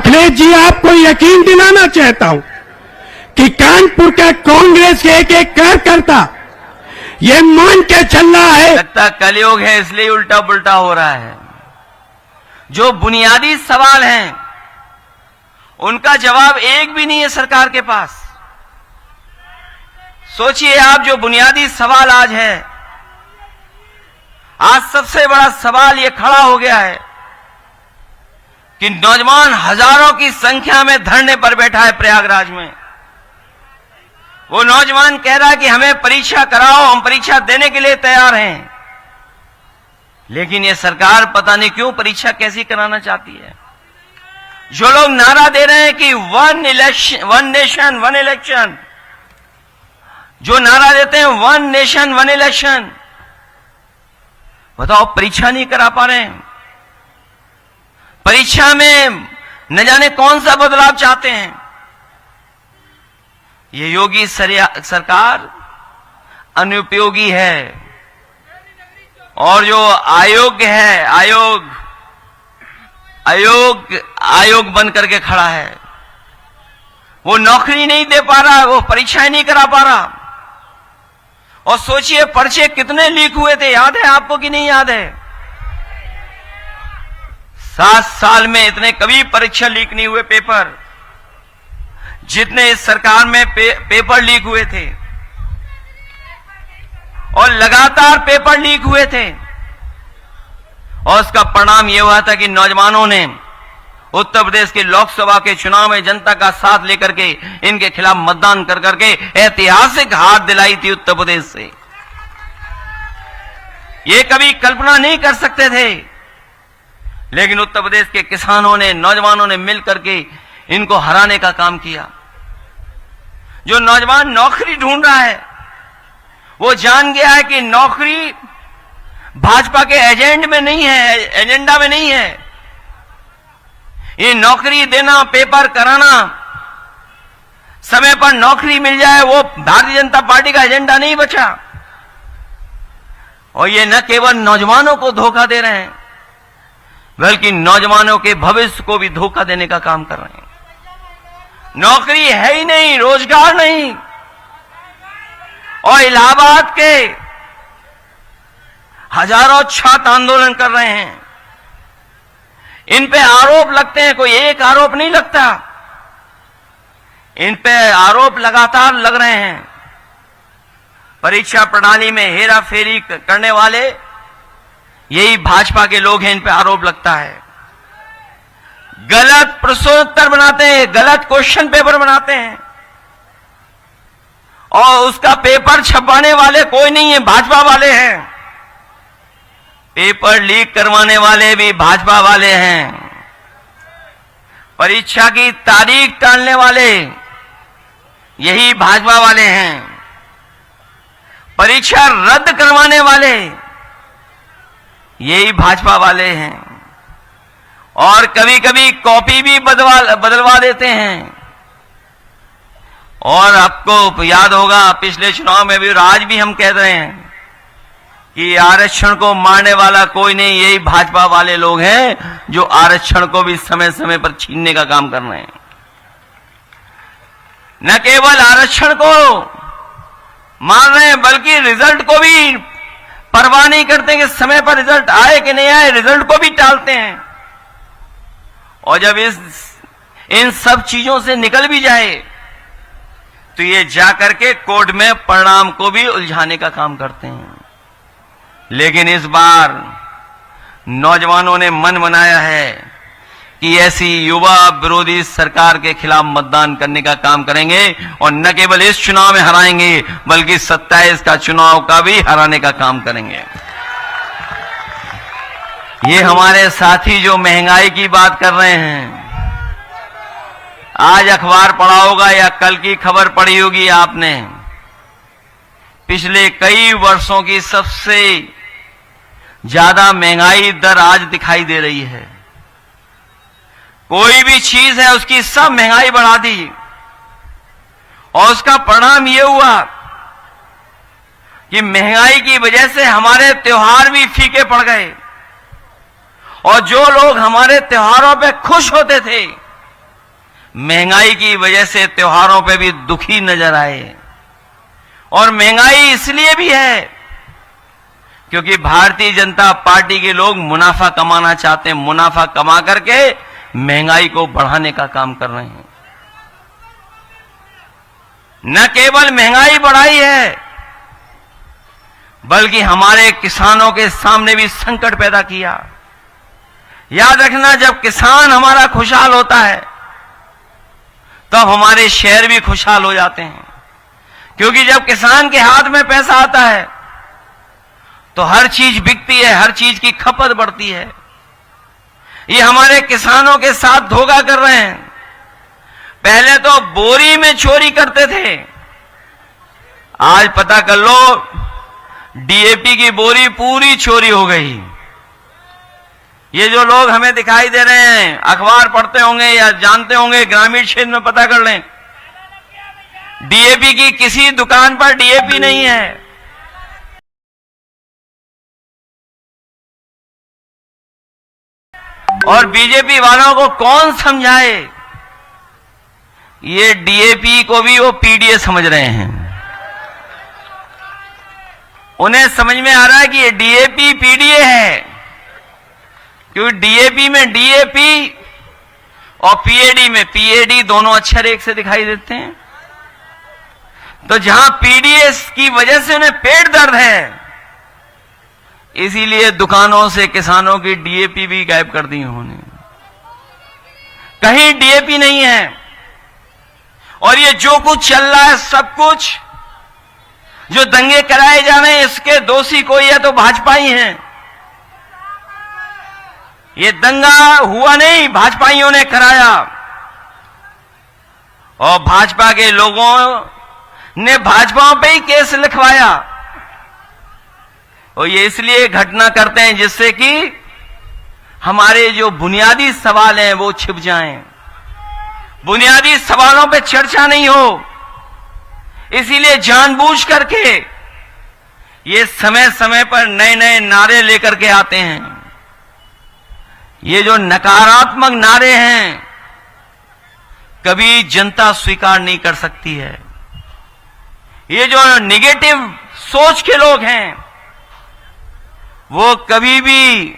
अखिलेश जी, आपको यकीन दिलाना चाहता हूं कि कानपुर के कांग्रेस के एक एक कार्यकर्ता ये मान के चल रहा है। लगता कलयुग है इसलिए उल्टा पुल्टा हो रहा है। जो बुनियादी सवाल हैं उनका जवाब एक भी नहीं है सरकार के पास। सोचिए आप, जो बुनियादी सवाल आज है, आज सबसे बड़ा सवाल यह खड़ा हो गया है कि नौजवान हजारों की संख्या में धरने पर बैठा है प्रयागराज में। वो नौजवान कह रहा है कि हमें परीक्षा कराओ, हम परीक्षा देने के लिए तैयार हैं। लेकिन ये सरकार पता नहीं क्यों परीक्षा कैसी कराना चाहती है। जो लोग नारा दे रहे हैं कि वन नेशन वन इलेक्शन, जो नारा देते हैं वन नेशन वन इलेक्शन, बताओ परीक्षा नहीं करा पा रहे हैं। परीक्षा में न जाने कौन सा बदलाव चाहते हैं। ये योगी सरकार अनुपयोगी है। और जो आयोग है, आयोग बन करके खड़ा है, वो नौकरी नहीं दे पा रहा, वो परीक्षाएं नहीं करा पा रहा। और सोचिए पर्चे कितने लीक हुए थे, याद है आपको कि नहीं याद है? 7 साल में इतने कभी परीक्षा लीक नहीं हुए पेपर जितने इस सरकार में पेपर लीक हुए थे। और लगातार पेपर लीक हुए थे। और उसका परिणाम यह हुआ था कि नौजवानों ने उत्तर प्रदेश के लोकसभा के चुनाव में जनता का साथ लेकर के इनके खिलाफ मतदान कर करके ऐतिहासिक हार दिलाई थी उत्तर प्रदेश से। ये कभी कल्पना नहीं कर सकते थे, लेकिन उत्तर प्रदेश के किसानों ने, नौजवानों ने मिलकर के इनको हराने का काम किया। जो नौजवान नौकरी ढूंढ रहा है वो जान गया है कि नौकरी भाजपा के एजेंडा में नहीं है। ये नौकरी देना, पेपर कराना, समय पर नौकरी मिल जाए, वो भारतीय जनता पार्टी का एजेंडा नहीं बचा। और ये न केवल नौजवानों को धोखा दे रहे हैं, बल्कि नौजवानों के भविष्य को भी धोखा देने का काम कर रहे हैं। नौकरी है ही नहीं, रोजगार नहीं। और इलाहाबाद के हजारों छात्र आंदोलन कर रहे हैं। इन पे आरोप लगते हैं, कोई एक आरोप नहीं लगता, इन पे आरोप लगातार लग रहे हैं। परीक्षा प्रणाली में हेरा फेरी करने वाले यही भाजपा के लोग हैं, इन पे आरोप लगता है। गलत प्रश्नोत्तर बनाते हैं, गलत क्वेश्चन पेपर बनाते हैं, और उसका पेपर छपवाने वाले कोई नहीं है, भाजपा वाले हैं। पेपर लीक करवाने वाले भी भाजपा वाले हैं। परीक्षा की तारीख टालने वाले यही भाजपा वाले हैं। परीक्षा रद्द करवाने वाले यही भाजपा वाले हैं। और कभी कभी कॉपी भी बदलवा देते हैं। और आपको याद होगा पिछले चुनाव में भी, आज भी हम कह रहे हैं कि आरक्षण को मारने वाला कोई नहीं, यही भाजपा वाले लोग हैं जो आरक्षण को भी समय समय पर छीनने का काम कर रहे हैं। न केवल आरक्षण को मार रहे हैं, बल्कि रिजल्ट को भी परवाह नहीं करते कि समय पर रिजल्ट आए कि नहीं आए, रिजल्ट को भी टालते हैं। और जब इन सब चीजों से निकल भी जाए तो ये जाकर के कोर्ट में परिणाम को भी उलझाने का काम करते हैं। लेकिन इस बार नौजवानों ने मन बनाया है कि ऐसी युवा विरोधी सरकार के खिलाफ मतदान करने का काम करेंगे। और न केवल इस चुनाव में हराएंगे, बल्कि 27 का चुनाव का भी हराने का काम करेंगे। ये हमारे साथी जो महंगाई की बात कर रहे हैं, आज अखबार पढ़ा होगा या कल की खबर पढ़ी होगी आपने, पिछले कई वर्षों की सबसे ज्यादा महंगाई दर आज दिखाई दे रही है। कोई भी चीज है उसकी सब महंगाई बढ़ा दी। और उसका परिणाम यह हुआ कि महंगाई की वजह से हमारे त्योहार भी फीके पड़ गए। और जो लोग हमारे त्योहारों पे खुश होते थे महंगाई की वजह से त्योहारों पे भी दुखी नजर आए। और महंगाई इसलिए भी है क्योंकि भारतीय जनता पार्टी के लोग मुनाफा कमाना चाहते हैं, मुनाफा कमा करके महंगाई को बढ़ाने का काम कर रहे हैं। न केवल महंगाई बढ़ाई है बल्कि हमारे किसानों के सामने भी संकट पैदा किया। याद रखना, जब किसान हमारा खुशहाल होता है तब हमारे शहर भी खुशहाल हो जाते हैं, क्योंकि जब किसान के हाथ में पैसा आता है तो हर चीज बिकती है, हर चीज की खपत बढ़ती है। ये हमारे किसानों के साथ धोखा कर रहे हैं। पहले तो बोरी में चोरी करते थे, आज पता कर लो डीएपी की बोरी पूरी चोरी हो गई। ये जो लोग हमें दिखाई दे रहे हैं, अखबार पढ़ते होंगे या जानते होंगे, ग्रामीण क्षेत्र में पता कर लें, डीएपी की किसी दुकान पर डीएपी नहीं है। और बीजेपी वालों को कौन समझाए, ये डीएपी को भी वो पीडीए समझ रहे हैं। उन्हें समझ में आ रहा है कि ये डीएपी पीडीए है, क्योंकि डीएपी में डीएपी और पीएडी में पीएडी दोनों अक्षर एक से दिखाई देते हैं। तो जहां पीडीएस की वजह से उन्हें पेट दर्द है, इसीलिए दुकानों से किसानों की डीएपी भी गायब कर दी उन्होंने। कहीं डीएपी नहीं है। और ये जो कुछ चल रहा है, सब कुछ जो दंगे कराए जा रहे हैं, इसके दोषी कोई है तो भाजपा ही है। ये दंगा हुआ नहीं, भाजपाइयों ने कराया। और भाजपा के लोगों ने भाजपा पे ही केस लिखवाया। और ये इसलिए घटना करते हैं जिससे कि हमारे जो बुनियादी सवाल हैं वो छिप जाएं, बुनियादी सवालों पे चर्चा नहीं हो। इसीलिए जानबूझ करके ये समय समय पर नए नए नारे लेकर के आते हैं। ये जो नकारात्मक नारे हैं कभी जनता स्वीकार नहीं कर सकती है। ये जो नेगेटिव सोच के लोग हैं वो कभी भी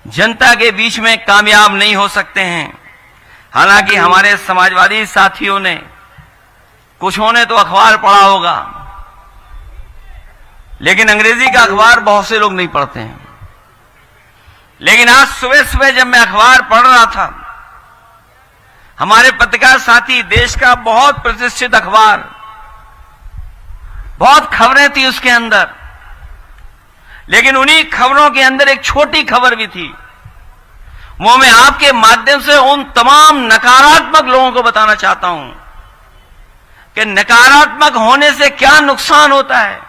जनता के बीच में कामयाब नहीं हो सकते हैं। हालांकि हमारे समाजवादी साथियों ने, कुछों ने तो अखबार पढ़ा होगा, लेकिन अंग्रेजी का अखबार बहुत से लोग नहीं पढ़ते हैं। लेकिन आज सुबह सुबह जब मैं अखबार पढ़ रहा था, हमारे पत्रकार साथी, देश का बहुत प्रतिष्ठित अखबार, बहुत खबरें थी उसके अंदर, लेकिन उन्हीं खबरों के अंदर एक छोटी खबर भी थी। वो मैं आपके माध्यम से उन तमाम नकारात्मक लोगों को बताना चाहता हूं कि नकारात्मक होने से क्या नुकसान होता है।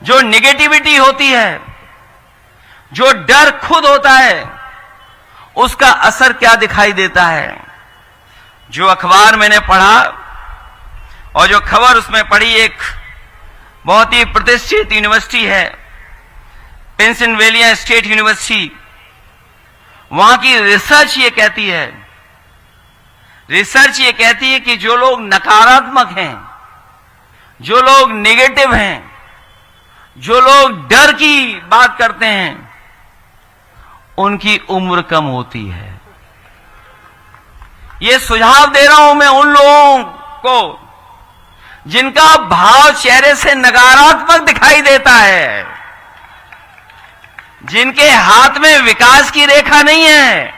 जो नेगेटिविटी होती है, जो डर खुद होता है, उसका असर क्या दिखाई देता है। जो अखबार मैंने पढ़ा और जो खबर उसमें पढ़ी, एक बहुत ही प्रतिष्ठित यूनिवर्सिटी है, पेंसिल्वेनिया स्टेट यूनिवर्सिटी, वहां की रिसर्च ये कहती है कि जो लोग नकारात्मक हैं, जो लोग नेगेटिव हैं, जो लोग डर की बात करते हैं, उनकी उम्र कम होती है। ये सुझाव दे रहा हूं मैं उन लोगों को जिनका भाव चेहरे से नकारात्मक दिखाई देता है, जिनके हाथ में विकास की रेखा नहीं है,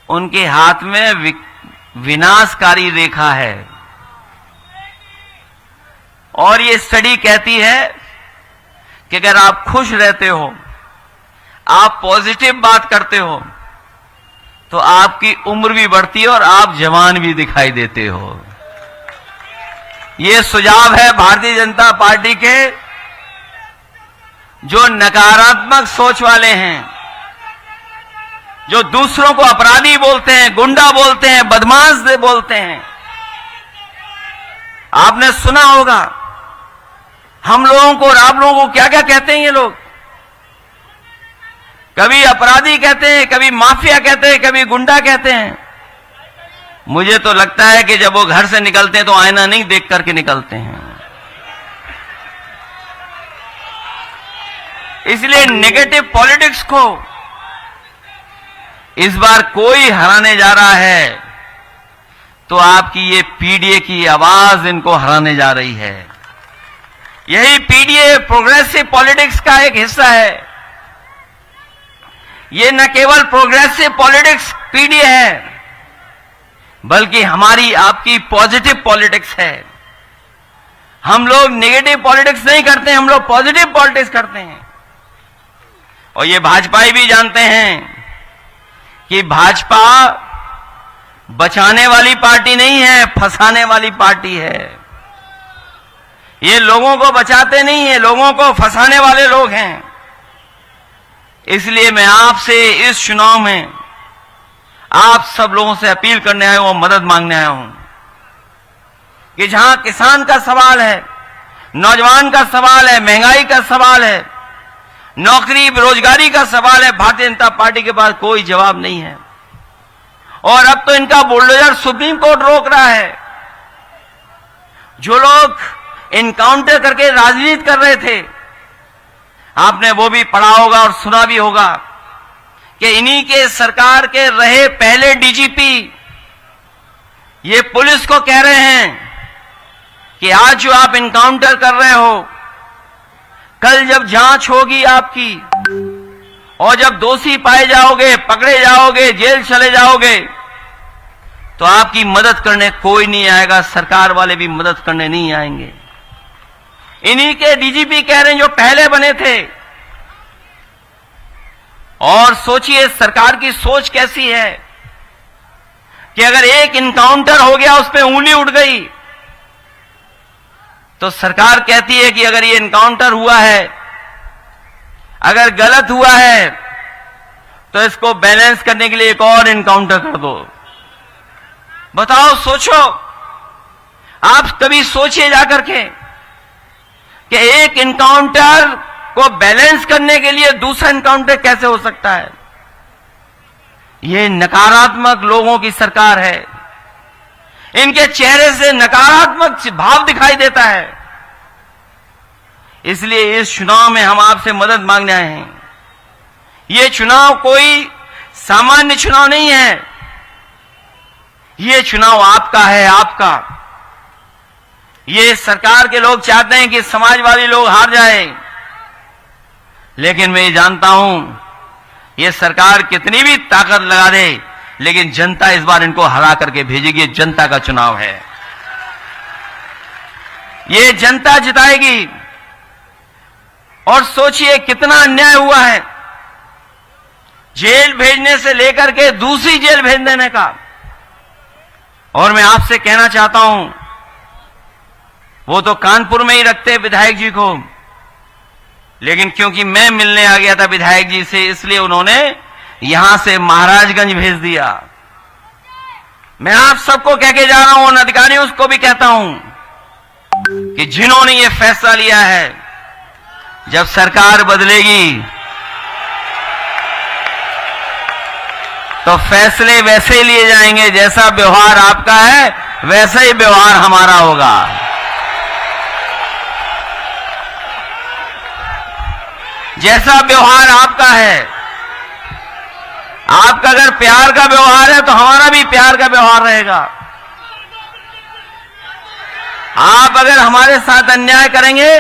उनके हाथ में विनाशकारी रेखा है। और ये स्टडी कहती है कि अगर आप खुश रहते हो, आप पॉजिटिव बात करते हो, तो आपकी उम्र भी बढ़ती है और आप जवान भी दिखाई देते हो। ये सुझाव है भारतीय जनता पार्टी के जो नकारात्मक सोच वाले हैं, जो दूसरों को अपराधी बोलते हैं, गुंडा बोलते हैं, बदमाश बोलते हैं। आपने सुना होगा हम लोगों को और आप लोगों को क्या क्या कहते हैं ये लोग। कभी अपराधी कहते हैं, कभी माफिया कहते हैं, कभी गुंडा कहते हैं। मुझे तो लगता है कि जब वो घर से निकलते हैं तो आईना नहीं देख करके निकलते हैं। इसलिए नेगेटिव पॉलिटिक्स को इस बार कोई हराने जा रहा है तो आपकी ये पीडीए की आवाज इनको हराने जा रही है। यही पीडीए प्रोग्रेसिव पॉलिटिक्स का एक हिस्सा है। ये न केवल प्रोग्रेसिव पॉलिटिक्स पीडीए है, बल्कि हमारी आपकी पॉजिटिव पॉलिटिक्स है। हम लोग नेगेटिव पॉलिटिक्स नहीं करते, हम लोग पॉजिटिव पॉलिटिक्स करते हैं। और ये भाजपाई भी जानते हैं कि भाजपा बचाने वाली पार्टी नहीं है, फंसाने वाली पार्टी है। ये लोगों को बचाते नहीं है, लोगों को फंसाने वाले लोग हैं। इसलिए मैं आपसे इस चुनाव में आप सब लोगों से अपील करने आया हूं, मदद मांगने आया हूं कि जहां किसान का सवाल है, नौजवान का सवाल है, महंगाई का सवाल है, नौकरी बेरोजगारी का सवाल है, भारतीय जनता पार्टी के पास कोई जवाब नहीं है। और अब तो इनका बुलडोजर सुप्रीम कोर्ट रोक रहा है। जो लोग इनकाउंटर करके राजनीति कर रहे थे, आपने वो भी पढ़ा होगा और सुना भी होगा कि इन्हीं के सरकार के रहे पहले डीजीपी ये पुलिस को कह रहे हैं कि आज जो आप इनकाउंटर कर रहे हो, कल जब जांच होगी आपकी और जब दोषी पाए जाओगे, पकड़े जाओगे, जेल चले जाओगे, तो आपकी मदद करने कोई नहीं आएगा, सरकार वाले भी मदद करने नहीं आएंगे। इन्हीं के डीजीपी कह रहे हैं जो पहले बने थे। और सोचिए सरकार की सोच कैसी है कि अगर एक इनकाउंटर हो गया, उस पर उंगली उठ गई, तो सरकार कहती है कि अगर ये इनकाउंटर हुआ है, अगर गलत हुआ है, तो इसको बैलेंस करने के लिए एक और इनकाउंटर कर दो। बताओ, सोचो, आप कभी सोचिए जाकर के कि एक इनकाउंटर को बैलेंस करने के लिए दूसरा इनकाउंटर कैसे हो सकता है। ये नकारात्मक लोगों की सरकार है। इनके चेहरे से नकारात्मक भाव दिखाई देता है। इसलिए इस चुनाव में हम आपसे मदद मांगने आए हैं। ये चुनाव कोई सामान्य चुनाव नहीं है, ये चुनाव आपका है, आपका। ये सरकार के लोग चाहते हैं कि समाजवादी लोग हार जाएं, लेकिन मैं ये जानता हूं ये सरकार कितनी भी ताकत लगा दे, लेकिन जनता इस बार इनको हरा करके भेजेगी। जनता का चुनाव है, ये जनता जिताएगी। और सोचिए कितना अन्याय हुआ है, जेल भेजने से लेकर के दूसरी जेल भेज देने का। और मैं आपसे कहना चाहता हूं, वो तो कानपुर में ही रखते विधायक जी को, लेकिन क्योंकि मैं मिलने आ गया था विधायक जी से, इसलिए उन्होंने यहां से महाराजगंज भेज दिया। मैं आप सबको कह के जा रहा हूं, उन अधिकारियों को भी कहता हूं कि जिन्होंने ये फैसला लिया है, जब सरकार बदलेगी तो फैसले वैसे ही लिए जाएंगे। जैसा व्यवहार आपका है वैसा ही व्यवहार हमारा होगा। जैसा व्यवहार आपका है, आपका अगर प्यार का व्यवहार है तो हमारा भी प्यार का व्यवहार रहेगा। आप अगर हमारे साथ अन्याय करेंगे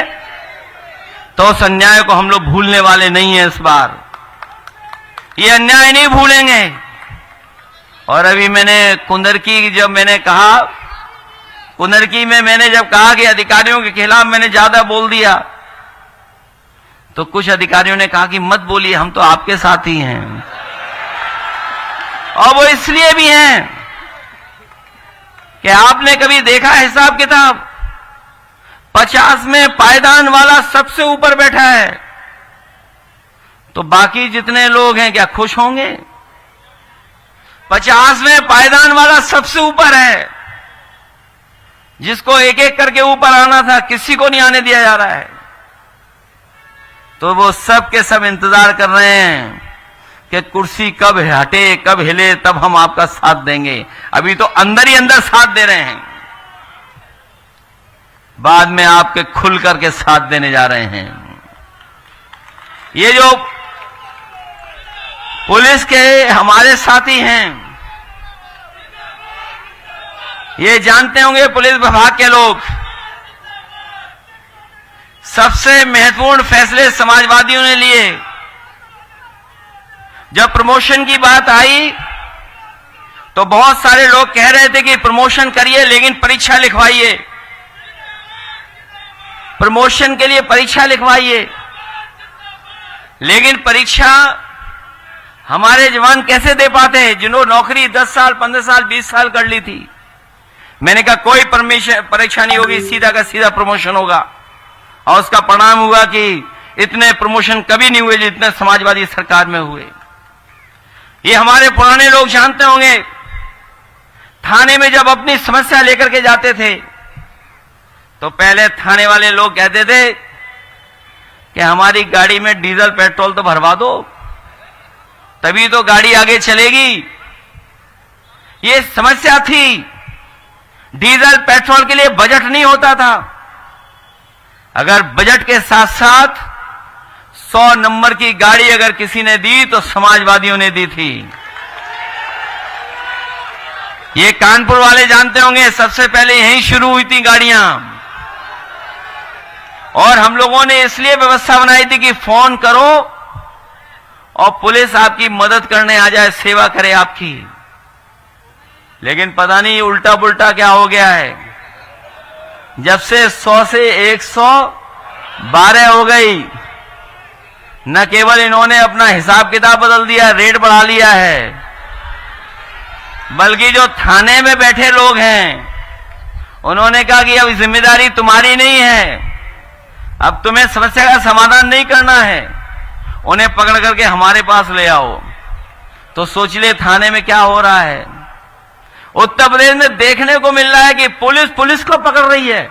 तो उस अन्याय को हम लोग भूलने वाले नहीं है। इस बार ये अन्याय नहीं भूलेंगे। और अभी मैंने कुंदरकी जब मैंने कहा, कुंदरकी में मैंने जब कहा कि अधिकारियों के खिलाफ मैंने ज्यादा बोल दिया, तो कुछ अधिकारियों ने कहा कि मत बोलिए, हम तो आपके साथ ही हैं। और वो इसलिए भी हैं कि आपने कभी देखा हिसाब किताब, 50 में पायदान वाला सबसे ऊपर बैठा है, तो बाकी जितने लोग हैं क्या खुश होंगे? 50 में पायदान वाला सबसे ऊपर है, जिसको एक एक करके ऊपर आना था, किसी को नहीं आने दिया जा रहा है। तो वो सब के सब इंतजार कर रहे हैं कि कुर्सी कब हटे, कब हिले, तब हम आपका साथ देंगे। अभी तो अंदर ही अंदर साथ दे रहे हैं, बाद में आपके खुल करके साथ देने जा रहे हैं। ये जो पुलिस के हमारे साथी हैं, ये जानते होंगे पुलिस विभाग के लोग, सबसे महत्वपूर्ण फैसले समाजवादियों ने लिए। जब प्रमोशन की बात आई तो बहुत सारे लोग कह रहे थे कि प्रमोशन करिए लेकिन परीक्षा लिखवाइए, प्रमोशन के लिए परीक्षा लिखवाइए। लेकिन परीक्षा हमारे जवान कैसे दे पाते हैं जिन्होंने नौकरी 10 साल, 15 साल, 20 साल कर ली थी। मैंने कहा कोई परीक्षा नहीं होगी, सीधा का सीधा प्रमोशन होगा। और उसका परिणाम हुआ कि इतने प्रमोशन कभी नहीं हुए जितने समाजवादी सरकार में हुए। ये हमारे पुराने लोग जानते होंगे, थाने में जब अपनी समस्या लेकर के जाते थे तो पहले थाने वाले लोग कहते थे कि हमारी गाड़ी में डीजल पेट्रोल तो भरवा दो, तभी तो गाड़ी आगे चलेगी। ये समस्या थी, डीजल पेट्रोल के लिए बजट नहीं होता था। अगर बजट के साथ साथ 100 नंबर की गाड़ी अगर किसी ने दी तो समाजवादियों ने दी थी। ये कानपुर वाले जानते होंगे, सबसे पहले यहीं शुरू हुई थी गाड़ियां। और हम लोगों ने इसलिए व्यवस्था बनाई थी कि फोन करो और पुलिस आपकी मदद करने आ जाए, सेवा करे आपकी। लेकिन पता नहीं उल्टा पुल्टा क्या हो गया है। जब से 100 से 112 हो गई, न केवल इन्होंने अपना हिसाब किताब बदल दिया, रेट बढ़ा लिया है, बल्कि जो थाने में बैठे लोग हैं उन्होंने कहा कि अब जिम्मेदारी तुम्हारी नहीं है, अब तुम्हें समस्या का समाधान नहीं करना है, उन्हें पकड़ करके हमारे पास ले आओ। तो सोच ले थाने में क्या हो रहा है। उत्तर प्रदेश में देखने को मिल रहा है कि पुलिस पुलिस को पकड़ रही है,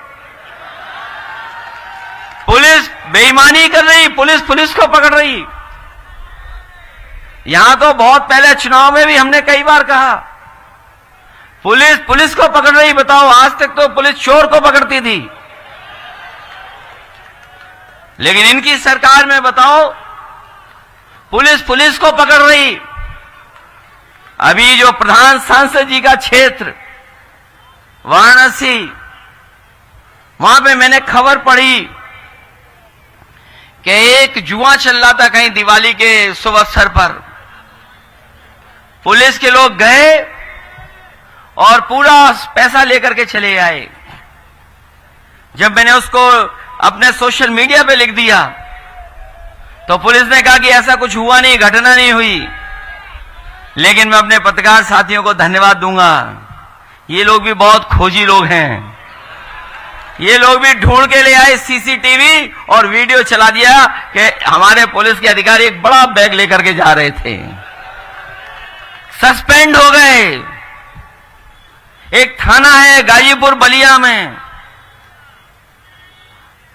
पुलिस बेईमानी कर रही, पुलिस पुलिस को पकड़ रही। यहां तो बहुत पहले चुनाव में भी हमने कई बार कहा पुलिस पुलिस को पकड़ रही। बताओ, आज तक तो पुलिस चोर को पकड़ती थी, लेकिन इनकी सरकार में बताओ पुलिस पुलिस को पकड़ रही। अभी जो प्रधान सांसद जी का क्षेत्र वाराणसी, वहां पे मैंने खबर पढ़ी कि एक जुआ चल रहा था कहीं दिवाली के शुभ अवसर पर। पुलिस के लोग गए और पूरा पैसा लेकर के चले आए। जब मैंने उसको अपने सोशल मीडिया पे लिख दिया तो पुलिस ने कहा कि ऐसा कुछ हुआ नहीं, घटना नहीं हुई। लेकिन मैं अपने पत्रकार साथियों को धन्यवाद दूंगा, ये लोग भी बहुत खोजी लोग हैं। ये लोग भी ढूंढ के ले आए सीसीटीवी और वीडियो चला दिया कि हमारे पुलिस के अधिकारी एक बड़ा बैग लेकर के जा रहे थे, सस्पेंड हो गए। एक थाना है गाजीपुर बलिया में,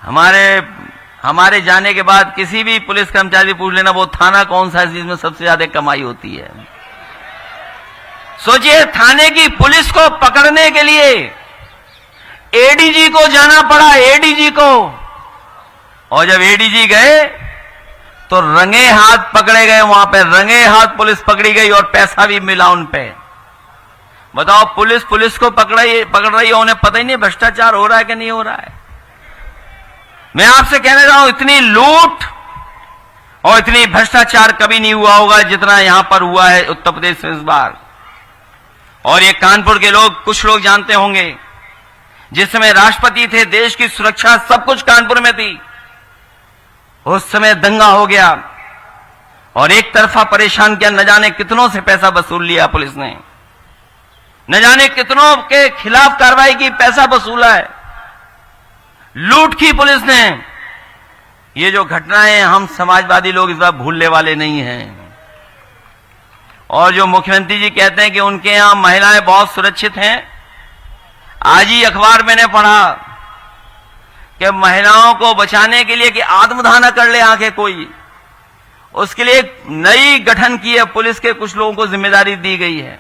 हमारे जाने के बाद किसी भी पुलिस कर्मचारी पूछ लेना वो थाना कौन सा है जिसमें सबसे ज्यादा कमाई होती है। सोचिए, थाने की पुलिस को पकड़ने के लिए एडीजी को जाना पड़ा, एडीजी को। और जब एडीजी गए तो रंगे हाथ पकड़े गए, वहां पे रंगे हाथ पुलिस पकड़ी गई और पैसा भी मिला उन पे। बताओ, पुलिस पुलिस को पकड़ रही है, उन्हें पता ही नहीं भ्रष्टाचार हो रहा है कि नहीं हो रहा है। मैं आपसे कहने रहा हूं, इतनी लूट और इतनी भ्रष्टाचार कभी नहीं हुआ होगा जितना यहां पर हुआ है उत्तर प्रदेश में इस बार। और ये कानपुर के लोग, कुछ लोग जानते होंगे, जिस समय राष्ट्रपति थे, देश की सुरक्षा सब कुछ कानपुर में थी, उस समय दंगा हो गया और एक तरफा परेशान किया। न जाने कितनों से पैसा वसूल लिया पुलिस ने, न जाने कितनों के खिलाफ कार्रवाई की, पैसा वसूला है, लूट की पुलिस ने। ये जो घटनाएं हम समाजवादी लोग इस बार भूलने वाले नहीं हैं। और जो मुख्यमंत्री जी कहते हैं कि उनके यहां महिलाएं बहुत सुरक्षित हैं, आज ही अखबार मैंने पढ़ा कि महिलाओं को बचाने के लिए कि आत्मदान कर ले आके कोई, उसके लिए एक नई गठन की है, पुलिस के कुछ लोगों को जिम्मेदारी दी गई है।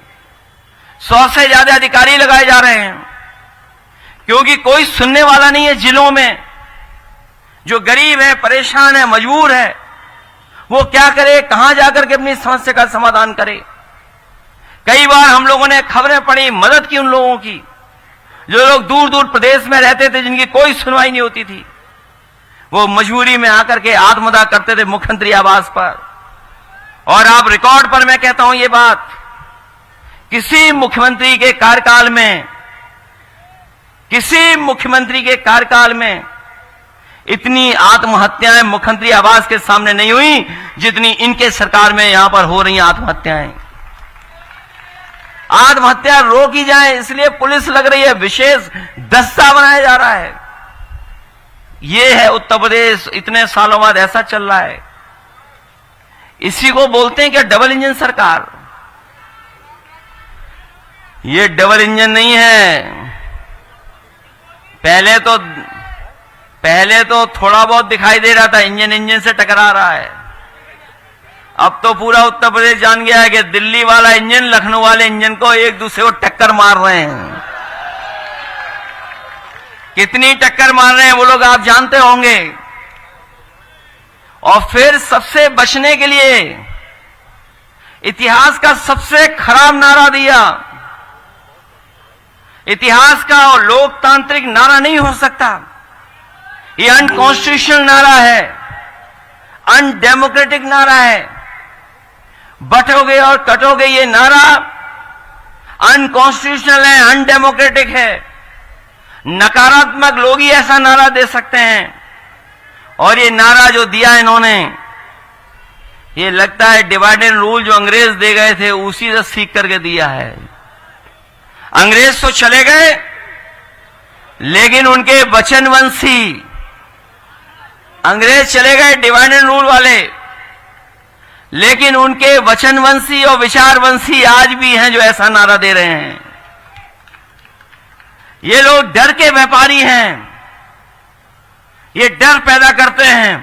100 से ज्यादा अधिकारी लगाए जा रहे हैं, क्योंकि कोई सुनने वाला नहीं है। जिलों में जो गरीब है, परेशान है, मजबूर है, वो क्या करे, कहां जाकर के अपनी समस्या का समाधान करे। कई बार हम लोगों ने खबरें पढ़ी, मदद की उन लोगों की जो लोग दूर दूर प्रदेश में रहते थे, जिनकी कोई सुनवाई नहीं होती थी। वो मजबूरी में आकर के आत्मदाह करते थे मुख्यमंत्री आवास पर। और आप रिकॉर्ड पर मैं कहता हूं ये बात, किसी मुख्यमंत्री के कार्यकाल में, किसी मुख्यमंत्री के कार्यकाल में इतनी आत्महत्याएं मुख्यमंत्री आवास के सामने नहीं हुई जितनी इनके सरकार में यहां पर हो रही आत्महत्याएं। आत्महत्या रोकी जाए इसलिए पुलिस लग रही है, विशेष दस्ता बनाया जा रहा है। ये है उत्तर प्रदेश, इतने सालों बाद ऐसा चल रहा है। इसी को बोलते हैं कि डबल इंजन सरकार। ये डबल इंजन नहीं है। पहले तो थोड़ा बहुत दिखाई दे रहा था, इंजन इंजन से टकरा रहा है। अब तो पूरा उत्तर प्रदेश जान गया है कि दिल्ली वाला इंजन लखनऊ वाले इंजन को एक दूसरे को टक्कर मार रहे हैं। कितनी टक्कर मार रहे हैं वो लोग आप जानते होंगे। और फिर सबसे बचने के लिए इतिहास का सबसे खराब नारा दिया। इतिहास का और लोकतांत्रिक नारा नहीं हो सकता, ये अनकॉन्स्टिट्यूशनल नारा है, अनडेमोक्रेटिक नारा है। बटोगे और कटोगे ये नारा अनकॉन्स्टिट्यूशनल है, अनडेमोक्रेटिक है। नकारात्मक लोग ही ऐसा नारा दे सकते हैं। और ये नारा जो दिया इन्होंने, ये लगता है डिवाइड एंड रूल जो अंग्रेज दे गए थे उसी से सीख करके दिया है। अंग्रेज तो चले गए, लेकिन उनके वचनवंशी, अंग्रेज चले गए डिवाइड एंड रूल वाले, लेकिन उनके वचनवंशी और विचारवंशी आज भी हैं जो ऐसा नारा दे रहे हैं। ये लोग डर के व्यापारी हैं, ये डर पैदा करते हैं।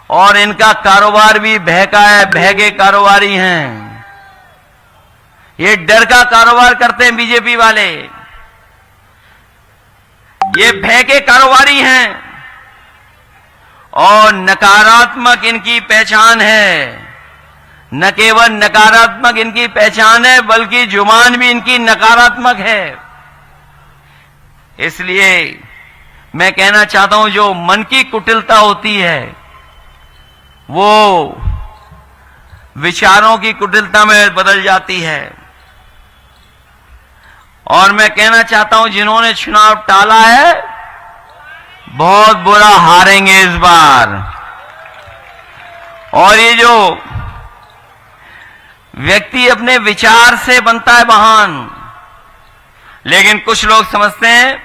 और इनका कारोबार भी भय का है, भय के कारोबारी हैं। ये डर का कारोबार करते हैं बीजेपी वाले, ये भय के कारोबारी हैं। और नकारात्मक इनकी पहचान है। न केवल नकारात्मक इनकी पहचान है, बल्कि जुबान भी इनकी नकारात्मक है। इसलिए मैं कहना चाहता हूं, जो मन की कुटिलता होती है वो विचारों की कुटिलता में बदल जाती है। और मैं कहना चाहता हूं, जिन्होंने चुनाव टाला है बहुत बुरा हारेंगे इस बार। और ये जो व्यक्ति अपने विचार से बनता है महान, लेकिन कुछ लोग समझते हैं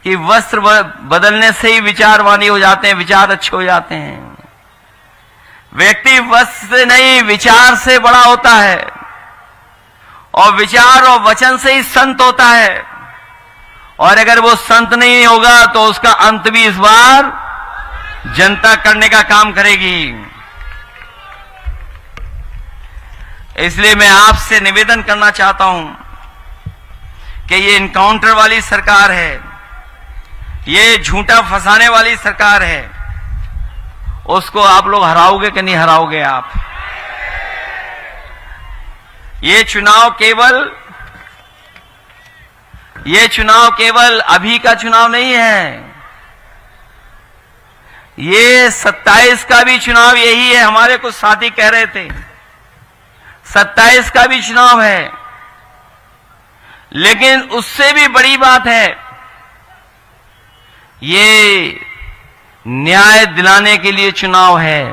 कि वस्त्र बदलने से ही विचारवानी हो जाते हैं, विचार अच्छे हो जाते हैं। व्यक्ति वस्त्र से नहीं, विचार से बड़ा होता है। और विचार और वचन से ही संत होता है। और अगर वो संत नहीं होगा तो उसका अंत भी इस बार जनता करने का काम करेगी। इसलिए मैं आपसे निवेदन करना चाहता हूं कि ये इनकाउंटर वाली सरकार है, ये झूठा फंसाने वाली सरकार है, उसको आप लोग हराओगे कि नहीं हराओगे आप? ये चुनाव केवल अभी का चुनाव नहीं है, ये 27 का भी चुनाव यही है। हमारे कुछ साथी कह रहे थे 27 का भी चुनाव है, लेकिन उससे भी बड़ी बात है, ये न्याय दिलाने के लिए चुनाव है।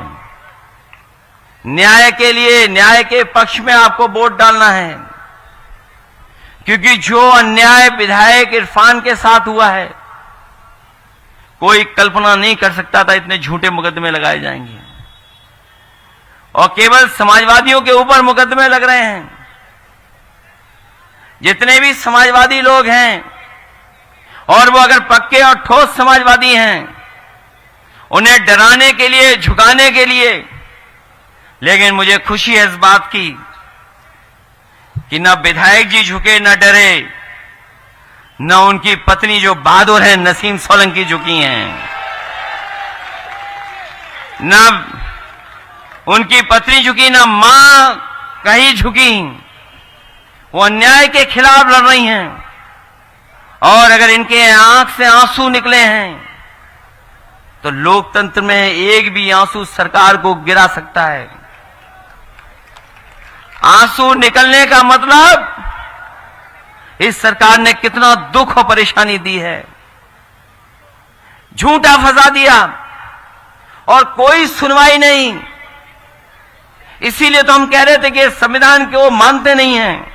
न्याय के लिए, न्याय के पक्ष में आपको वोट डालना है, क्योंकि जो अन्याय विधायक इरफान के साथ हुआ है, कोई कल्पना नहीं कर सकता था इतने झूठे मुकदमे लगाए जाएंगे। और केवल समाजवादियों के ऊपर मुकदमे लग रहे हैं। जितने भी समाजवादी लोग हैं, और वो अगर पक्के और ठोस समाजवादी हैं, उन्हें डराने के लिए, झुकाने के लिए। लेकिन मुझे खुशी है इस बात की कि न विधायक जी झुके, न डरे, न उनकी पत्नी जो बहादुर है नसीम सोलंकी झुकी हैं, न उनकी पत्नी झुकी, न मां कहीं झुकी। वो अन्याय के खिलाफ लड़ रही हैं। और अगर इनके आंख से आंसू निकले हैं तो लोकतंत्र में एक भी आंसू सरकार को गिरा सकता है। आंसू निकलने का मतलब इस सरकार ने कितना दुख और परेशानी दी है। झूठा फंसा दिया और कोई सुनवाई नहीं। इसीलिए तो हम कह रहे थे कि संविधान को मानते नहीं हैं,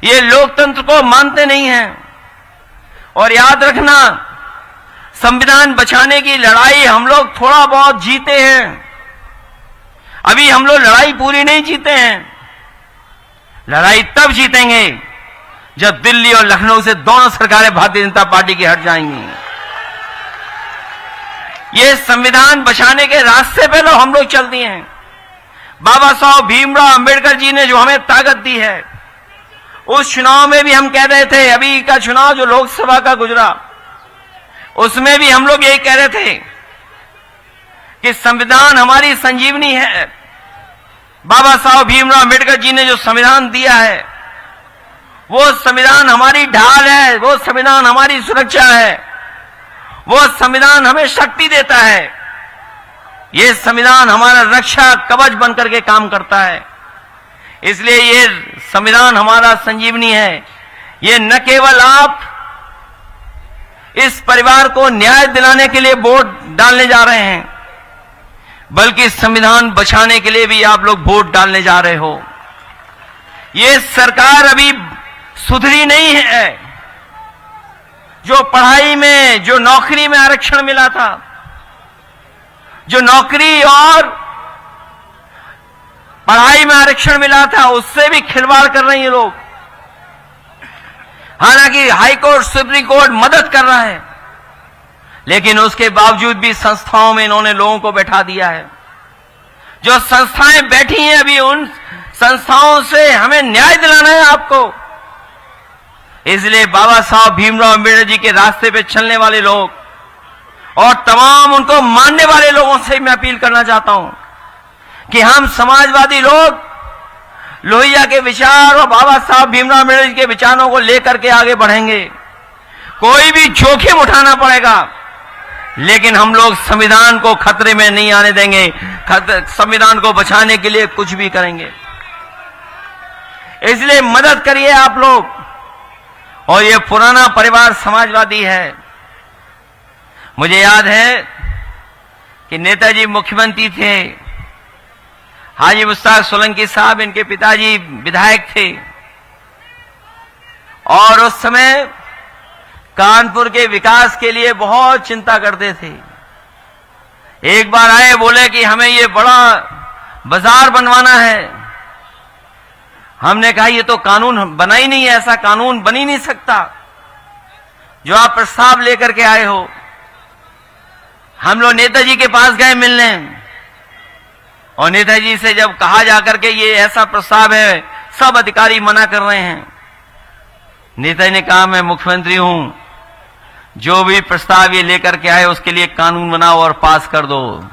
ये लोकतंत्र को मानते नहीं हैं। और याद रखना, संविधान बचाने की लड़ाई हम लोग थोड़ा बहुत जीते हैं। अभी हम लोग लड़ाई पूरी नहीं जीते हैं। लड़ाई तब जीतेंगे जब दिल्ली और लखनऊ से दोनों सरकारें भारतीय जनता पार्टी की हट जाएंगी। ये संविधान बचाने के रास्ते पे तो हम लोग चल दिए हैं। बाबा साहब भीमराव अंबेडकर जी ने जो हमें ताकत दी है, उस चुनाव में भी हम कह रहे थे, अभी का चुनाव जो लोकसभा का गुजरा, उसमें भी हम लोग यही कह रहे थे कि संविधान हमारी संजीवनी है। बाबा साहब भीमराव अंबेडकर जी ने जो संविधान दिया है, वो संविधान हमारी ढाल है, वो संविधान हमारी सुरक्षा है, वो संविधान हमें शक्ति देता है। ये संविधान हमारा रक्षा कवच बनकर के काम करता है। इसलिए ये संविधान हमारा संजीवनी है। ये न केवल आप इस परिवार को न्याय दिलाने के लिए वोट डालने जा रहे हैं, बल्कि संविधान बचाने के लिए भी आप लोग वोट डालने जा रहे हो। ये सरकार अभी सुधरी नहीं है। जो पढ़ाई में, जो नौकरी में आरक्षण मिला था, जो नौकरी और पढ़ाई में आरक्षण मिला था, उससे भी खिलवाड़ कर रहे हैं ये लोग। हालांकि हाईकोर्ट, सुप्रीम कोर्ट मदद कर रहा है, लेकिन उसके बावजूद भी संस्थाओं में इन्होंने लोगों को बैठा दिया है। जो संस्थाएं बैठी हैं, अभी उन संस्थाओं से हमें न्याय दिलाना है आपको। इसलिए बाबा साहब भीमराव अंबेडकर जी के रास्ते पे चलने वाले लोग और तमाम उनको मानने वाले लोगों से मैं अपील करना चाहता हूं कि हम समाजवादी लोग लोहिया के विचार और बाबा साहब भीमराव अम्बेडकर जी के विचारों को लेकर के आगे बढ़ेंगे। कोई भी जोखिम उठाना पड़ेगा, लेकिन हम लोग संविधान को खतरे में नहीं आने देंगे। संविधान को बचाने के लिए कुछ भी करेंगे। इसलिए मदद करिए आप लोग। और ये पुराना परिवार समाजवादी है। मुझे याद है कि नेताजी मुख्यमंत्री थे, हाजी मुश्ताक सोलंकी साहब इनके पिताजी विधायक थे, और उस समय कानपुर के विकास के लिए बहुत चिंता करते थे। एक बार आए, बोले कि हमें ये बड़ा बाजार बनवाना है। हमने कहा ये तो कानून बना ही नहीं है, ऐसा कानून बन ही नहीं सकता जो आप प्रस्ताव लेकर के आए हो। हम लोग नेताजी के पास गए मिलने, और नेताजी से जब कहा जाकर के ये ऐसा प्रस्ताव है, सब अधिकारी मना कर रहे हैं। नेताजी ने कहा मैं मुख्यमंत्री हूं, जो भी प्रस्ताव ये लेकर के आए उसके लिए कानून बनाओ और पास कर दो।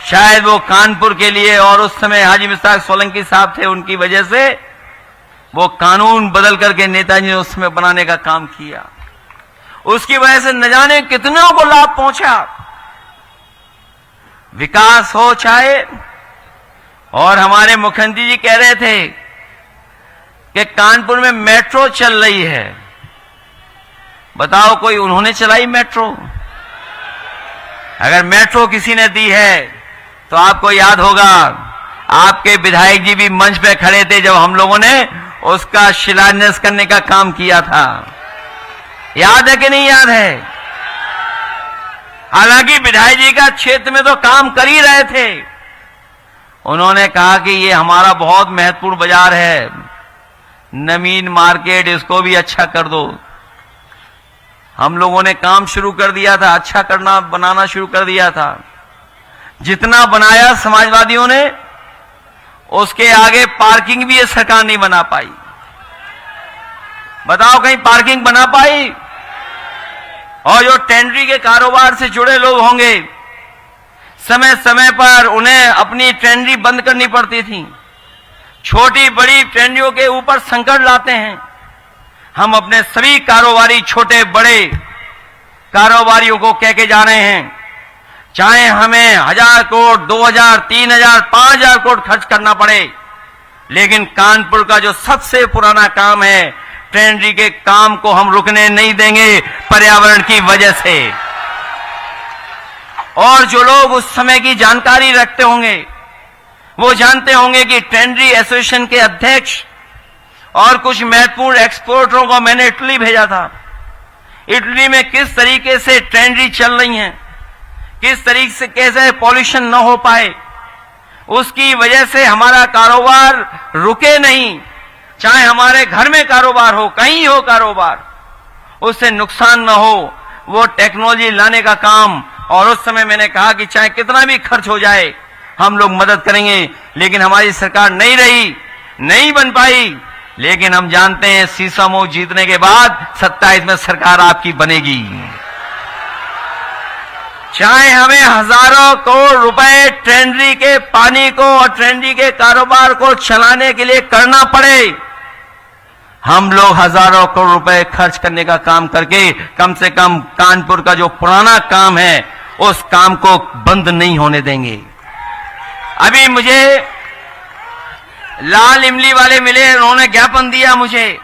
शायद वो कानपुर के लिए, और उस समय हाजी मुश्ताक सोलंकी साहब थे, उनकी वजह से वो कानून बदल करके नेताजी ने उस समय बनाने का काम किया। उसकी वजह से न जाने कितनों को लाभ पहुंचा। विकास हो चाहे, और हमारे मुख्यमंत्री जी कह रहे थे कि कानपुर में मेट्रो चल रही है। बताओ कोई उन्होंने चलाई मेट्रो? अगर मेट्रो किसी ने दी है तो आपको याद होगा, आपके विधायक जी भी मंच पे खड़े थे जब हम लोगों ने उसका शिलान्यास करने का काम किया था। याद है कि नहीं याद है? हालांकि विधायक जी का क्षेत्र में तो काम कर ही रहे थे। उन्होंने कहा कि ये हमारा बहुत महत्वपूर्ण बाजार है, नवीन मार्केट, इसको भी अच्छा कर दो। हम लोगों ने काम शुरू कर दिया था, अच्छा करना बनाना शुरू कर दिया था। जितना बनाया समाजवादियों ने, उसके आगे पार्किंग भी ये सरकार नहीं बना पाई। बताओ कहीं पार्किंग बना पाई? और जो टेंडरी के कारोबार से जुड़े लोग होंगे, समय समय पर उन्हें अपनी टेंडरी बंद करनी पड़ती थी। छोटी बड़ी टेंडरियों के ऊपर संकट लाते हैं। हम अपने सभी कारोबारी, छोटे बड़े कारोबारियों को कह के जा रहे हैं, चाहे हमें 1000 करोड़, 2000, 3000, 5000 करोड़ खर्च करना पड़े, लेकिन कानपुर का जो सबसे पुराना काम है, टेंडरी के काम को हम रुकने नहीं देंगे पर्यावरण की वजह से। और जो लोग उस समय की जानकारी रखते होंगे, वो जानते होंगे कि टेंडरी एसोसिएशन के अध्यक्ष और कुछ महत्वपूर्ण एक्सपोर्टरों को मैंने इटली भेजा था। इटली में किस तरीके से टेंडरी चल रही हैं, किस तरीके से कैसे पॉल्यूशन न हो पाए, उसकी वजह से हमारा कारोबार रुके नहीं। चाहे हमारे घर में कारोबार हो, कहीं हो कारोबार, उससे नुकसान न हो, वो टेक्नोलॉजी लाने का काम। और उस समय मैंने कहा कि चाहे कितना भी खर्च हो जाए, हम लोग मदद करेंगे। लेकिन हमारी सरकार नहीं रही, नहीं बन पाई। लेकिन हम जानते हैं सीसामऊ जीतने के बाद 27 में सरकार आपकी बनेगी। चाहे हमें हजारों करोड़ रुपए टेंडरी के पानी को और टेंडरी के कारोबार को चलाने के लिए करना पड़े, हम लोग हजारों करोड़ रुपए खर्च करने का काम करके कम से कम कानपुर का जो पुराना काम है, उस काम को बंद नहीं होने देंगे। अभी मुझे लाल इमली वाले मिले, उन्होंने ज्ञापन दिया मुझे।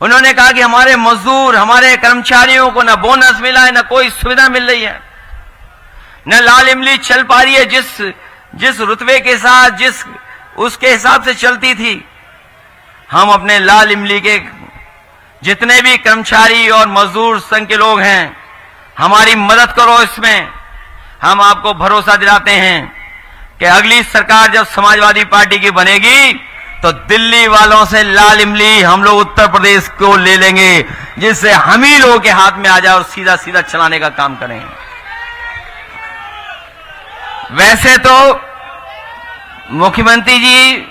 उन्होंने कहा कि हमारे मजदूर, हमारे कर्मचारियों को न बोनस मिला है, न कोई सुविधा मिल रही है, न लाल इमली चल पा रही है जिस रुतबे के साथ, जिस उसके हिसाब से चलती थी। हम अपने लाल इमली के जितने भी कर्मचारी और मजदूर संघ के लोग हैं, हमारी मदद करो इसमें। हम आपको भरोसा दिलाते हैं कि अगली सरकार जब समाजवादी पार्टी की बनेगी, तो दिल्ली वालों से लाल इमली हम लोग उत्तर प्रदेश को ले लेंगे, जिससे हम ही लोगों के हाथ में आ जाए और सीधा सीधा चलाने का काम करें। वैसे तो मुख्यमंत्री जी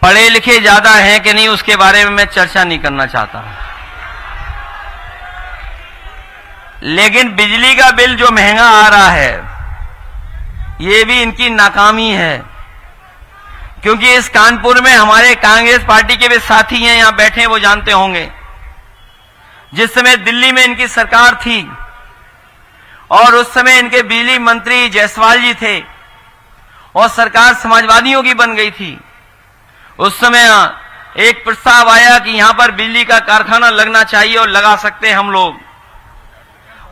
पढ़े लिखे ज्यादा हैं कि नहीं, उसके बारे में मैं चर्चा नहीं करना चाहता, लेकिन बिजली का बिल जो महंगा आ रहा है, ये भी इनकी नाकामी है। क्योंकि इस कानपुर में हमारे कांग्रेस पार्टी के भी साथी हैं, यहां बैठे हैं, वो जानते होंगे। जिस समय दिल्ली में इनकी सरकार थी और उस समय इनके बिजली मंत्री जायसवाल जी थे और सरकार समाजवादियों की बन गई थी, उस समय एक प्रस्ताव आया कि यहां पर बिजली का कारखाना लगना चाहिए और लगा सकते हैं हम लोग।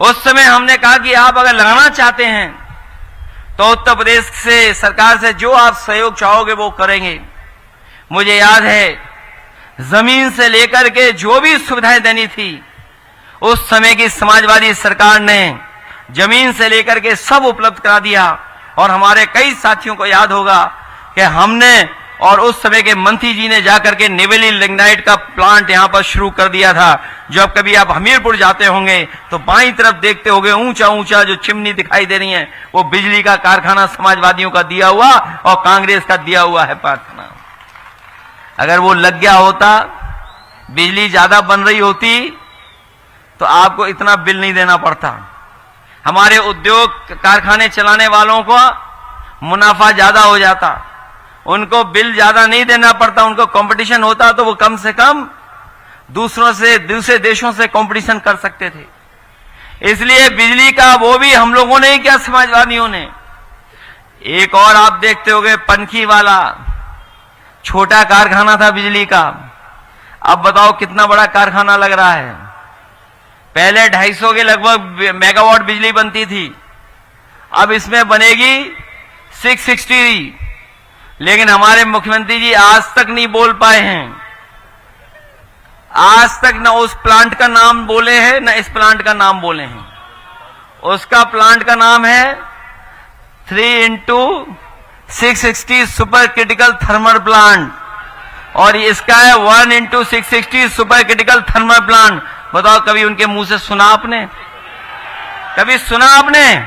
उस समय हमने कहा कि आप अगर लगाना चाहते हैं तो उत्तर प्रदेश से सरकार से जो आप सहयोग चाहोगे वो करेंगे। मुझे याद है, जमीन से लेकर के जो भी सुविधाएं देनी थी, उस समय की समाजवादी सरकार ने जमीन से लेकर के सब उपलब्ध करा दिया। और हमारे कई साथियों को याद होगा कि हमने और उस समय के मंत्री जी ने जाकर के नेवेली लिग्नाइट का प्लांट यहां पर शुरू कर दिया था। जो अब कभी आप हमीरपुर जाते होंगे तो बाईं तरफ देखते होंगे, ऊंचा ऊंचा जो चिमनी दिखाई दे रही है, वो बिजली का कारखाना समाजवादियों का दिया हुआ और कांग्रेस का दिया हुआ है कारखाना। अगर वो लग गया होता, बिजली ज्यादा बन रही होती, तो आपको इतना बिल नहीं देना पड़ता। हमारे उद्योग कारखाने चलाने वालों को मुनाफा ज्यादा हो जाता, उनको बिल ज्यादा नहीं देना पड़ता, उनको कंपटीशन होता तो वो कम से कम दूसरे देशों से कंपटीशन कर सकते थे। इसलिए बिजली का वो भी हम लोगों ने ही किया, समाजवादियों ने। एक और आप देखते होंगे, पनखी वाला छोटा कारखाना था बिजली का, अब बताओ कितना बड़ा कारखाना लग रहा है। पहले 250 के लगभग मेगावाट बिजली बनती थी, अब इसमें बनेगी 660। लेकिन हमारे मुख्यमंत्री जी आज तक नहीं बोल पाए हैं, आज तक न उस प्लांट का नाम बोले हैं न इस प्लांट का नाम बोले हैं। उसका प्लांट का नाम है 3x660 super critical thermal plant और इसका है 1x660 super critical thermal plant. बताओ, कभी उनके मुंह से सुना आपने? कभी सुना आपने?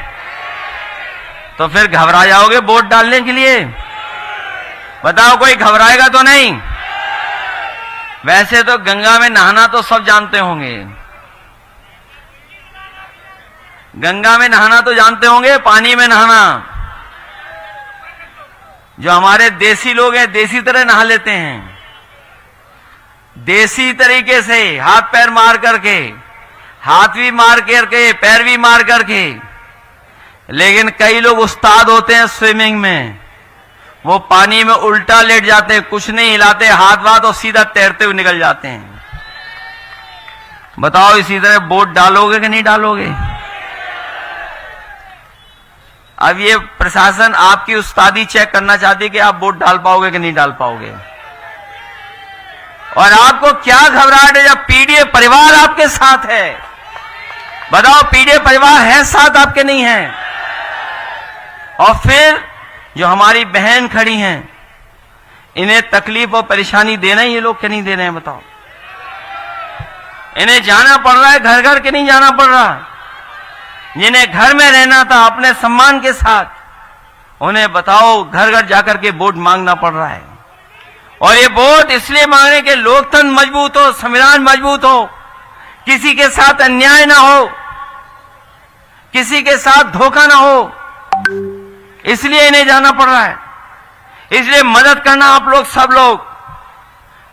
तो फिर घबरा जाओगे वोट डालने के लिए? बताओ, कोई घबराएगा तो नहीं? वैसे तो गंगा में नहाना तो सब जानते होंगे, गंगा में नहाना तो जानते होंगे, पानी में नहाना जो हमारे देसी लोग हैं देसी तरह नहा लेते हैं, देसी तरीके से हाथ पैर मार करके, हाथ भी मार करके पैर भी मार करके। लेकिन कई लोग उस्ताद होते हैं स्विमिंग में, वो पानी में उल्टा लेट जाते हैं, कुछ नहीं हिलाते, हाथ वाथ और सीधा तैरते हुए निकल जाते हैं। बताओ, इसी तरह वोट डालोगे कि नहीं डालोगे? अब ये प्रशासन आपकी उस्तादी चेक करना चाहती है कि आप वोट डाल पाओगे कि नहीं डाल पाओगे। और आपको क्या घबराहट है जब पीडीए परिवार आपके साथ है? बताओ, पीडीए परिवार है साथ आपके, नहीं है? और फिर जो हमारी बहन खड़ी हैं, इन्हें तकलीफ और परेशानी देना ये लोग क्या नहीं दे रहे हैं? बताओ, इन्हें जाना पड़ रहा है घर घर के नहीं जाना पड़ रहा? जिन्हें घर में रहना था अपने सम्मान के साथ, उन्हें बताओ घर घर जाकर के वोट मांगना पड़ रहा है। और ये वोट इसलिए मांग रहे कि लोकतंत्र मजबूत हो, संविधान मजबूत हो, किसी के साथ अन्याय ना हो, किसी के साथ धोखा ना हो, इसलिए इन्हें जाना पड़ रहा है। इसलिए मदद करना आप लोग सब लोग,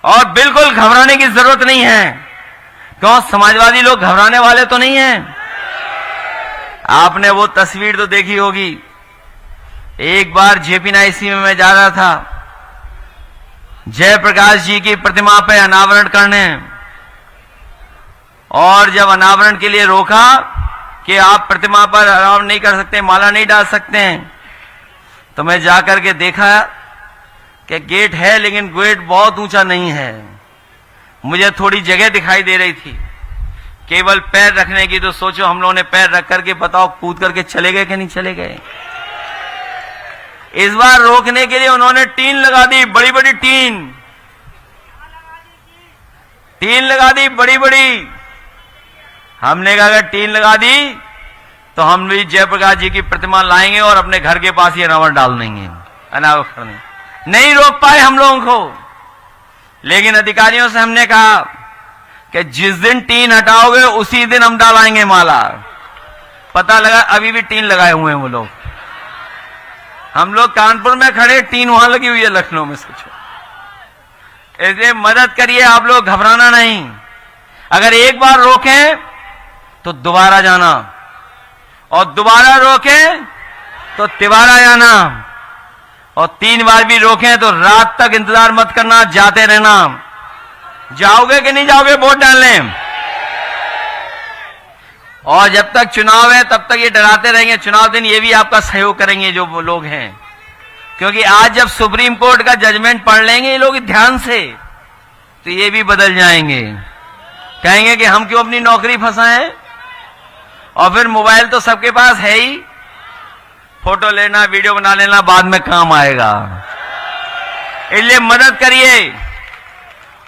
और बिल्कुल घबराने की जरूरत नहीं है। क्यों? समाजवादी लोग घबराने वाले तो नहीं हैं। आपने वो तस्वीर तो देखी होगी, एक बार जेपीनाईसी में मैं जा रहा था जयप्रकाश जी की प्रतिमा पे अनावरण करने, और जब अनावरण के लिए रोका कि आप प्रतिमा पर अनावरण नहीं कर सकते, माला नहीं डाल सकते हैं, तो मैं जाकर के देखा कि गेट है लेकिन गेट बहुत ऊंचा नहीं है। मुझे थोड़ी जगह दिखाई दे रही थी केवल पैर रखने की, तो सोचो हम लोगों ने पैर रख करके बताओ कूद करके चले गए कि नहीं चले गए? इस बार रोकने के लिए उन्होंने टीन लगा दी, बड़ी बड़ी टीन लगा दी, बड़ी बड़ी। हमने कहा अगर टीन लगा दी तो हम भी जयप्रकाश जी की प्रतिमा लाएंगे और अपने घर के पास ही अनावरण डाल देंगे, अनावरण करने। नहीं रोक पाए हम लोगों को, लेकिन अधिकारियों से हमने कहा कि जिस दिन टीन हटाओगे उसी दिन हम डालाएंगे माला। पता लगा अभी भी टीन लगाए हुए हैं वो लोग। हम लोग कानपुर में खड़े, टीन वहां लगी हुई है लखनऊ में। सोचो, इसलिए मदद करिए आप लोग, घबराना नहीं। अगर एक बार रोकें तो दोबारा जाना, और दोबारा रोकें तो तिबारा जाना, और 3 बार भी रोकें तो रात तक इंतजार मत करना, जाते रहना। जाओगे कि नहीं जाओगे वोट डालने? और जब तक चुनाव है तब तक ये डराते रहेंगे, चुनाव दिन ये भी आपका सहयोग करेंगे जो वो लोग हैं। क्योंकि आज जब सुप्रीम कोर्ट का जजमेंट पढ़ लेंगे ये लोग ध्यान से, तो ये भी बदल जाएंगे, कहेंगे कि हम क्यों अपनी नौकरी फंसाएं। और फिर मोबाइल तो सबके पास है ही, फोटो लेना वीडियो बना लेना बाद में काम आएगा। इसलिए मदद करिए,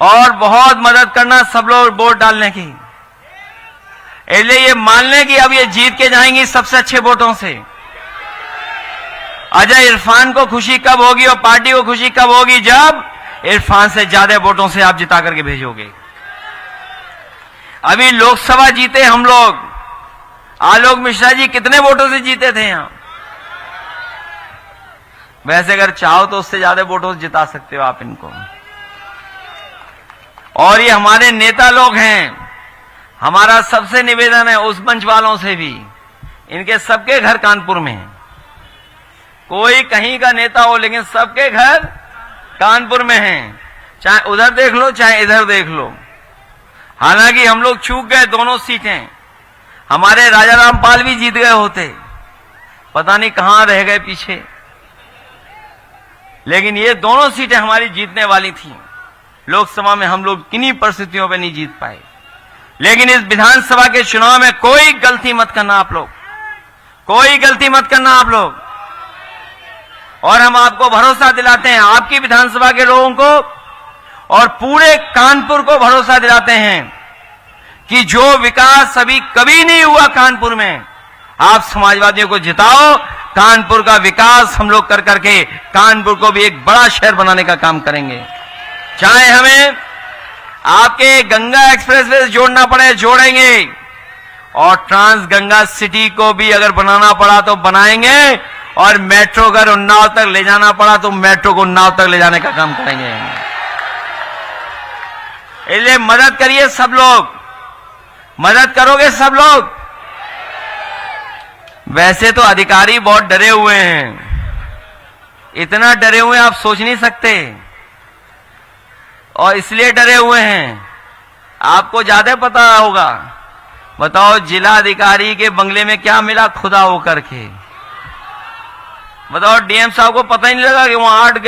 और बहुत मदद करना सब लोग वोट डालने की। इसलिए ये मान लें कि अब ये जीत के जाएंगी सबसे अच्छे वोटों से। अजय इरफान को खुशी कब होगी और पार्टी को खुशी कब होगी? जब इरफान से ज्यादा वोटों से आप जिता करके भेजोगे। अभी लोकसभा जीते हम लोग, आलोक मिश्रा जी कितने वोटों से जीते थे यहां? वैसे अगर चाहो तो उससे ज्यादा वोटों से जिता सकते हो आप इनको। और ये हमारे नेता लोग हैं, हमारा सबसे निवेदन है उस मंच वालों से भी, इनके सबके घर कानपुर में हैं। कोई कहीं का नेता हो लेकिन सबके घर कानपुर में हैं, चाहे उधर देख लो चाहे इधर देख लो। हालांकि हम लोग चूक गए दोनों सीटें, हमारे राजा रामपाल भी जीत गए होते, पता नहीं कहां रह गए पीछे। लेकिन ये दोनों सीटें हमारी जीतने वाली थी। लोकसभा में हम लोग किन्हीं परिस्थितियों पे नहीं जीत पाए। लेकिन इस विधानसभा के चुनाव में कोई गलती मत करना आप लोग, कोई गलती मत करना आप लोग। और हम आपको भरोसा दिलाते हैं, आपकी विधानसभा के लोगों को और पूरे कानपुर को भरोसा दिलाते हैं कि जो विकास अभी कभी नहीं हुआ कानपुर में, आप समाजवादियों को जिताओ, कानपुर का विकास हम लोग कर करके कानपुर को भी एक बड़ा शहर बनाने का काम करेंगे। चाहे हमें आपके गंगा एक्सप्रेसवे जोड़ना पड़े जोड़ेंगे, और ट्रांस गंगा सिटी को भी अगर बनाना पड़ा तो बनाएंगे, और मेट्रो अगर उन्नाव तक ले जाना पड़ा तो मेट्रो को उन्नाव तक ले जाने का काम करेंगे। इसलिए मदद करिए सब लोग, मदद करोगे सब लोग। वैसे तो अधिकारी बहुत डरे हुए हैं, इतना डरे हुए आप सोच नहीं सकते, और इसलिए डरे हुए हैं, आपको ज्यादा पता होगा। बताओ जिला अधिकारी के बंगले में क्या मिला खुदा होकर के, बताओ डीएम साहब को पता ही नहीं लगा कि वहां 8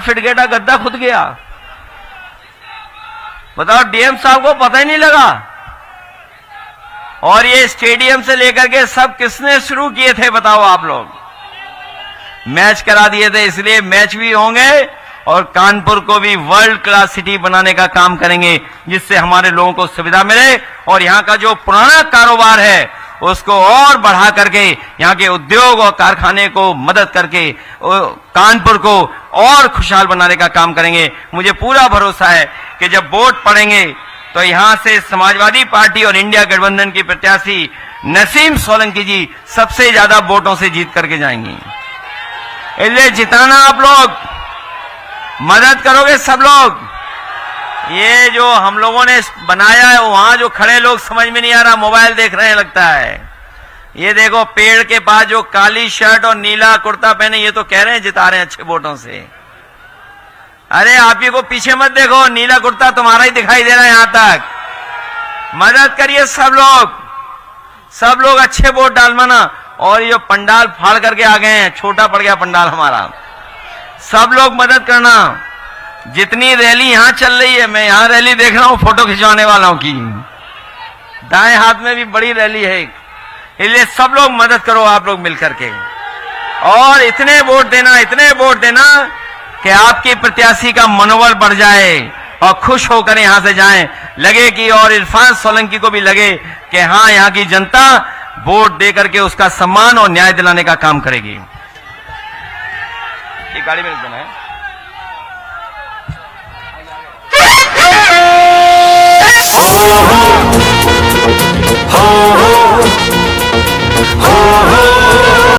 फीट गहरा गड्ढा खुद गया। बताओ डीएम साहब को पता ही नहीं लगा। और ये स्टेडियम से लेकर के सब किसने शुरू किए थे बताओ आप लोग? मैच करा दिए थे, इसलिए मैच भी होंगे और कानपुर को भी वर्ल्ड क्लास सिटी बनाने का काम करेंगे, जिससे हमारे लोगों को सुविधा मिले और यहां का जो पुराना कारोबार है उसको और बढ़ा करके यहां के उद्योग और कारखाने को मदद करके कानपुर को और खुशहाल बनाने का काम करेंगे। मुझे पूरा भरोसा है कि जब वोट पड़ेंगे तो यहां से समाजवादी पार्टी और इंडिया गठबंधन की प्रत्याशी नसीम सोलंकी जी सबसे ज्यादा वोटों से जीत करके जाएंगी। इसलिए जिताना आप लोग, मदद करोगे सब लोग। ये जो हम लोगों ने बनाया है, वहां जो खड़े लोग समझ में नहीं आ रहा, मोबाइल देख रहे हैं लगता है। ये देखो पेड़ के पास जो काली शर्ट और नीला कुर्ता पहने, ये तो कह रहे हैं जिता रहे हैं अच्छे वोटों से। अरे आप ही को पीछे मत देखो, नीला कुर्ता तुम्हारा ही दिखाई दे रहा है यहां तक। मदद करिए सब लोग अच्छे वोट डालवाना। और ये पंडाल फाड़ करके आ गए हैं, छोटा पड़ गया पंडाल हमारा। सब लोग मदद करना। जितनी रैली यहां चल रही है, मैं यहां रैली देख रहा हूं फोटो खिंचवाने वालों की, दाएं हाथ में भी बड़ी रैली है, इसलिए सब लोग मदद करो आप लोग मिलकर के, और इतने वोट देना कि आपकी प्रत्याशी का मनोबल बढ़ जाए और खुश होकर यहां से जाएं, लगे कि और इरफान सोलंकी को भी लगे कि हां यहां की जनता वोट देकर के उसका सम्मान और न्याय दिलाने का काम करेगी। ये गाड़ी में देना है। हो